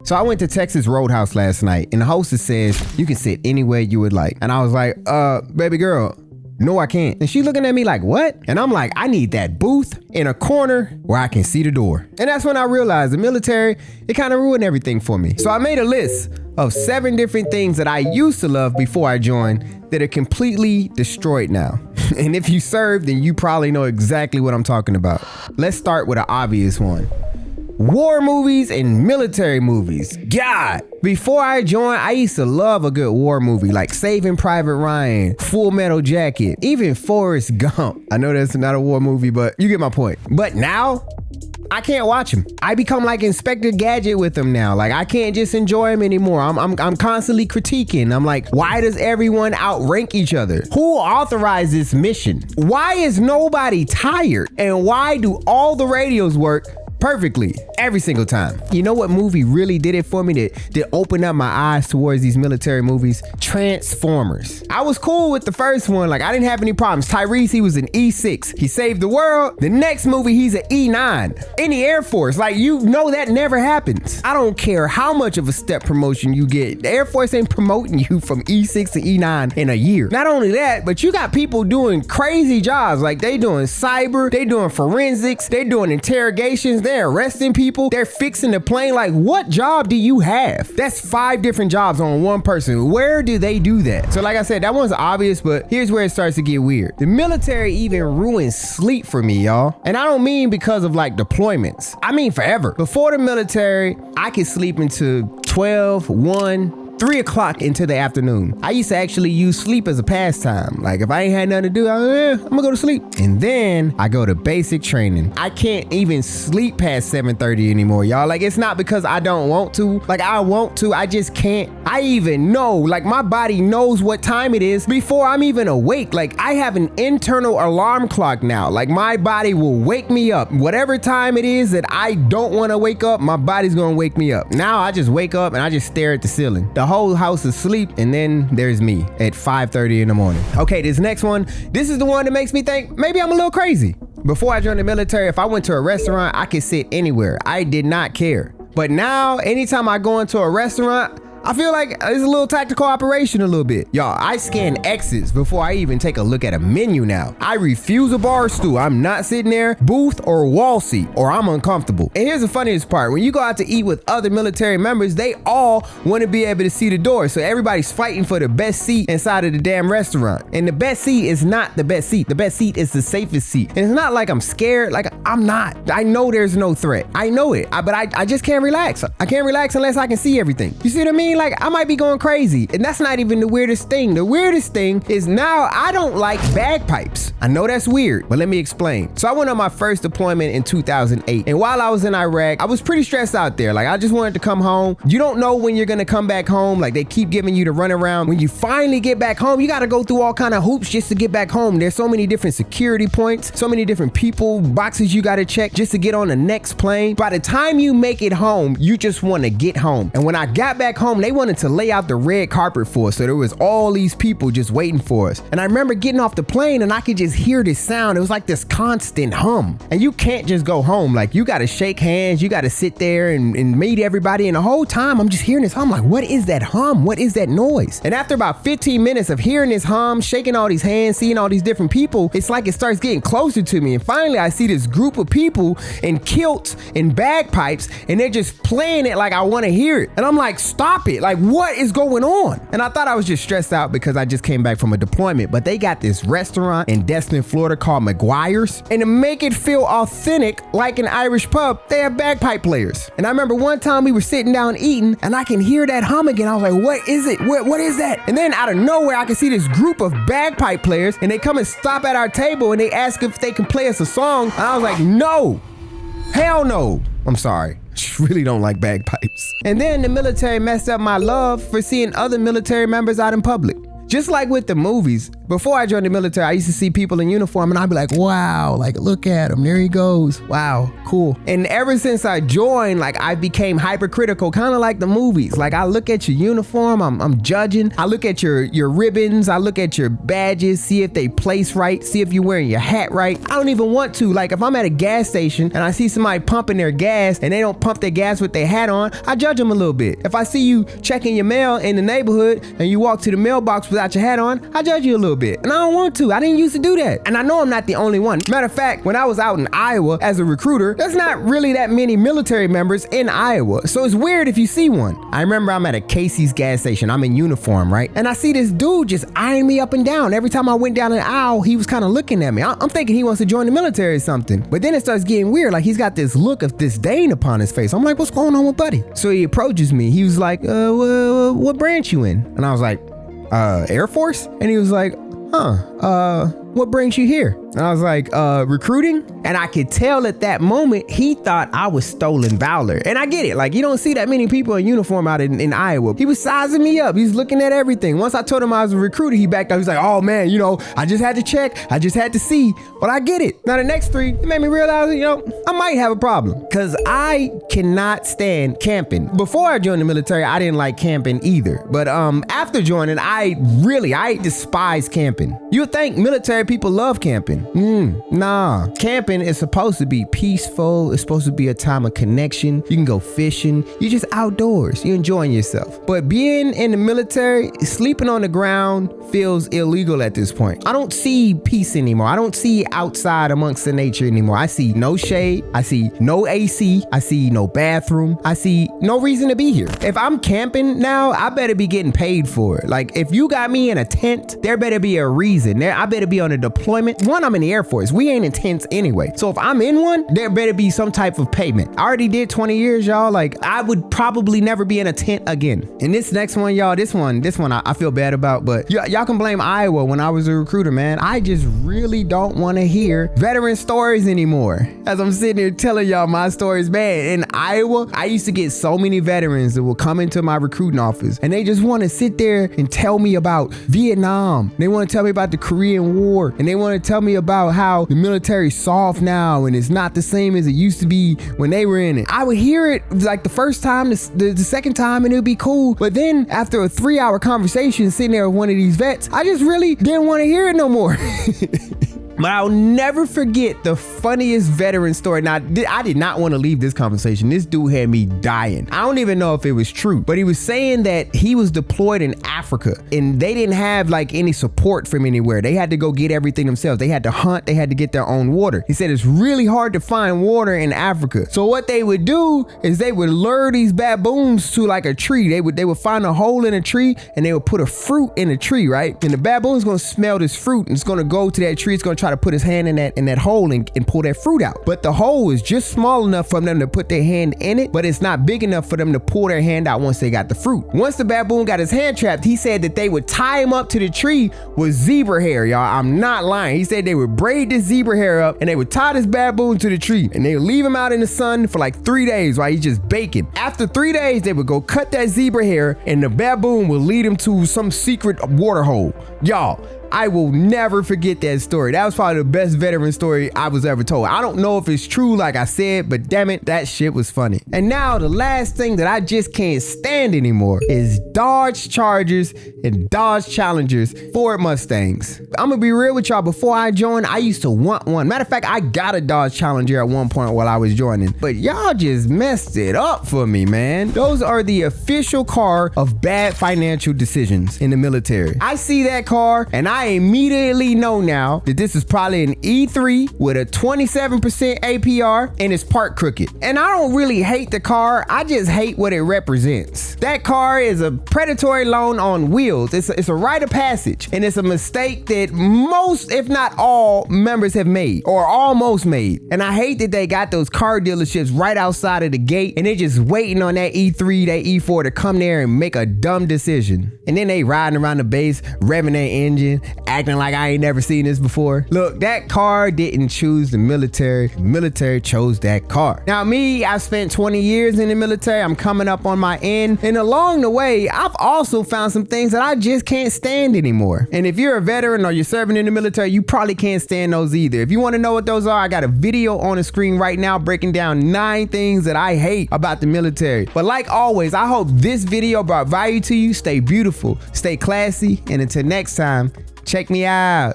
So I went to Texas Roadhouse last night, and the hostess says you can sit anywhere you would like. And I was like, baby girl, no, I can't. And she looking at me like, what? And I'm like, I need that booth in a corner where I can see the door. And that's when I realized the military, it kind of ruined everything for me. So I made a list of 7 different things that I used to love before I joined that are completely destroyed now. And if you served, then you probably know exactly what I'm talking about. Let's start with an obvious one. War movies and military movies. God, before I joined, I used to love a good war movie like Saving Private Ryan, Full Metal Jacket, even Forrest Gump. I know that's not a war movie, but you get my point. But now, I can't watch them. I become like Inspector Gadget with them now. Like I can't just enjoy them anymore. I'm constantly critiquing. I'm like, why does everyone outrank each other? Who authorized this mission? Why is nobody tired? And why do all the radios work perfectly every single time? You know what movie really did it for me that opened up my eyes towards these military movies? Transformers. I was cool with the first one. Like I didn't have any problems. Tyrese, he was an E6. He saved the world. The next movie, he's an E9 in the Air Force. Like you know that never happens. I don't care how much of a step promotion you get. The Air Force ain't promoting you from E6 to E9 in a year. Not only that, but you got people doing crazy jobs. Like they doing cyber, they doing forensics, they doing interrogations, they're arresting people, they're fixing the plane. Like what job do you have? That's 5 different jobs on one person. Where do they do that? So like I said, that one's obvious, but here's where it starts to get weird. The military even ruins sleep for me, y'all. And I don't mean because of like deployments. I mean forever. Before the military, I could sleep into 12, 1, 3 o'clock into the afternoon. I used to actually use sleep as a pastime. Like if I ain't had nothing to do, I'm gonna go to sleep. And then I go to basic training. I can't even sleep past 7:30 anymore, y'all. Like it's not because I don't want to. Like I want to, I just can't. I even know, like my body knows what time it is before I'm even awake. Like I have an internal alarm clock now. Like my body will wake me up. Whatever time it is that I don't want to wake up, my body's gonna wake me up. Now I just wake up and I just stare at the ceiling. The whole house is asleep, and then there's me at 5:30 in the morning. Okay, this next one, this is the one that makes me think maybe I'm a little crazy. Before I joined the military, if I went to a restaurant, I could sit anywhere. I did not care. But now, anytime I go into a restaurant, I feel like it's a little tactical operation a little bit. Y'all, I scan exits before I even take a look at a menu now. I refuse a bar stool. I'm not sitting there, booth or wall seat, or I'm uncomfortable. And here's the funniest part. When you go out to eat with other military members, they all want to be able to see the door. So everybody's fighting for the best seat inside of the damn restaurant. And the best seat is not the best seat. The best seat is the safest seat. And it's not like I'm scared. Like I'm not. I know there's no threat. I know it. But I just can't relax. I can't relax unless I can see everything. You see what I mean? Like I might be going crazy, and that's not even the weirdest thing. The weirdest thing is now I don't like bagpipes. I know that's weird, but let me explain. So I went on my first deployment in 2008, and while I was in Iraq, I was pretty stressed out there. Like I just wanted to come home. You don't know when you're gonna come back home. Like they keep giving you the runaround. When you finally get back home, you gotta go through all kind of hoops just to get back home. There's so many different security points, so many different people, boxes you gotta check just to get on the next plane. By the time you make it home, you just wanna get home. And when I got back home, they wanted to lay out the red carpet for us. So there was all these people just waiting for us. And I remember getting off the plane and I could just hear this sound. It was like this constant hum. And you can't just go home. Like you got to shake hands. You got to sit there and meet everybody. And the whole time I'm just hearing this hum. Like, what is that hum? What is that noise? And after about 15 minutes of hearing this hum, shaking all these hands, seeing all these different people, it's like it starts getting closer to me. And finally I see this group of people in kilts and bagpipes, and they're just playing it like I want to hear it. And I'm like, stop it. Like, what is going on? And I thought I was just stressed out because I just came back from a deployment, but they got this restaurant in Destin, Florida called McGuire's, and to make it feel authentic like an Irish pub, they have bagpipe players. And I remember one time we were sitting down eating and I can hear that hum again. I was like, what is it? What is that? And then out of nowhere, I can see this group of bagpipe players, and they come and stop at our table and they ask if they can play us a song. And I was like, no, hell no. I'm sorry. Really don't like bagpipes. And then the military messed up my love for seeing other military members out in public. Just like with the movies, before I joined the military, I used to see people in uniform and I'd be like, wow, like look at him, there he goes. Wow, cool. And ever since I joined, like I became hypercritical, kind of like the movies. Like I look at your uniform, I'm judging. I look at your ribbons, I look at your badges, see if they place right, see if you're wearing your hat right. I don't even want to. Like if I'm at a gas station and I see somebody pumping their gas and they don't pump their gas with their hat on, I judge them a little bit. If I see you checking your mail in the neighborhood and you walk to the mailbox without your hat on, I judge you a little bit. And I don't want to. I didn't used to do that. And I know I'm not the only one. Matter of fact, when I was out in Iowa as a recruiter, there's not really that many military members in Iowa. So it's weird if you see one. I remember I'm at a Casey's gas station. I'm in uniform, right? And I see this dude just eyeing me up and down. Every time I went down an aisle, he was kind of looking at me. I'm thinking he wants to join the military or something. But then it starts getting weird. Like he's got this look of disdain upon his face. I'm like, what's going on with buddy? So he approaches me. He was like, what branch you in? And I was like, Air Force? And he was like, what brings you here? And I was like, recruiting? And I could tell at that moment, he thought I was stolen valor. And I get it. Like, you don't see that many people in uniform out in Iowa. He was sizing me up. He's looking at everything. Once I told him I was a recruiter, he backed up. He's like, oh man, I just had to check. I just had to see. But I get it. Now the next three, it made me realize, I might have a problem. Because I cannot stand camping. Before I joined the military, I didn't like camping either. But after joining, I despise camping. You would think military people love camping. Nah. Camping is supposed to be peaceful. It's supposed to be a time of connection. You can go fishing. You're just outdoors. You're enjoying yourself. But being in the military, sleeping on the ground feels illegal at this point. I don't see peace anymore. I don't see outside amongst the nature anymore. I see no shade. I see no AC. I see no bathroom. I see no reason to be here. If I'm camping now, I better be getting paid for it. Like if you got me in a tent, there better be a reason. I better be on a deployment. One, I'm in the Air Force. We ain't in tents anyway. So if I'm in one, there better be some type of payment. I already did 20 years, y'all. Like I would probably never be in a tent again. And this next one, y'all, this one I feel bad about, but y'all can blame Iowa when I was a recruiter, man. I just really don't want to hear veteran stories anymore. As I'm sitting here telling y'all my stories, man, in Iowa, I used to get so many veterans that will come into my recruiting office and they just want to sit there and tell me about Vietnam. They want to tell me about the Korean War, and they want to tell me about how the military's soft now and it's not the same as it used to be when they were in it. I would hear it like the first time, the second time, and it would be cool. But then after a 3-hour conversation sitting there with one of these vets, I just really didn't want to hear it no more. But I'll never forget the funniest veteran story. Now, I did not want to leave this conversation. This dude had me dying. I don't even know if it was true, but he was saying that he was deployed in Africa and they didn't have like any support from anywhere. They had to go get everything themselves. They had to hunt. They had to get their own water. He said it's really hard to find water in Africa. So what they would do is they would lure these baboons to like a tree. They would find a hole in a tree and they would put a fruit in the tree, right? And the baboon's gonna smell this fruit and it's gonna go to that tree. It's gonna try to put his hand in that hole and pull that fruit out. But the hole is just small enough for them to put their hand in it, but it's not big enough for them to pull their hand out once they got the fruit. Once the baboon got his hand trapped, he said that they would tie him up to the tree with zebra hair, y'all. I'm not lying. He said they would braid this zebra hair up and they would tie this baboon to the tree and they would leave him out in the sun for like 3 days while he's just baking. After 3 days, they would go cut that zebra hair and the baboon would lead him to some secret water hole. Y'all, I will never forget that story. That was probably the best veteran story I was ever told. I don't know if it's true, like I said, but damn it, that shit was funny. And now the last thing that I just can't stand anymore is Dodge Chargers and Dodge Challengers, Ford Mustangs. I'm gonna be real with y'all. Before I joined, I used to want one. Matter of fact, I got a Dodge Challenger at one point while I was joining, but y'all just messed it up for me, man. Those are the official car of bad financial decisions in the military. I see that car and I immediately know now that this is probably an E3 with a 27% APR and it's parked crooked. And I don't really hate the car, I just hate what it represents. That car is a predatory loan on wheels. It's a rite of passage, and it's a mistake that most, if not all, members have made or almost made. And I hate that they got those car dealerships right outside of the gate and they're just waiting on that E3, that E4 to come there and make a dumb decision. And then they riding around the base, revving their engine, acting like I ain't never seen this before. Look, that car didn't choose the military. The military chose that car. Now me, I spent 20 years in the military. I'm coming up on my end. And along the way, I've also found some things that I just can't stand anymore. And if you're a veteran or you're serving in the military, you probably can't stand those either. If you want to know what those are, I got a video on the screen right now breaking down 9 things that I hate about the military. But like always, I hope this video brought value to you. Stay beautiful, stay classy, and until next time, check me out.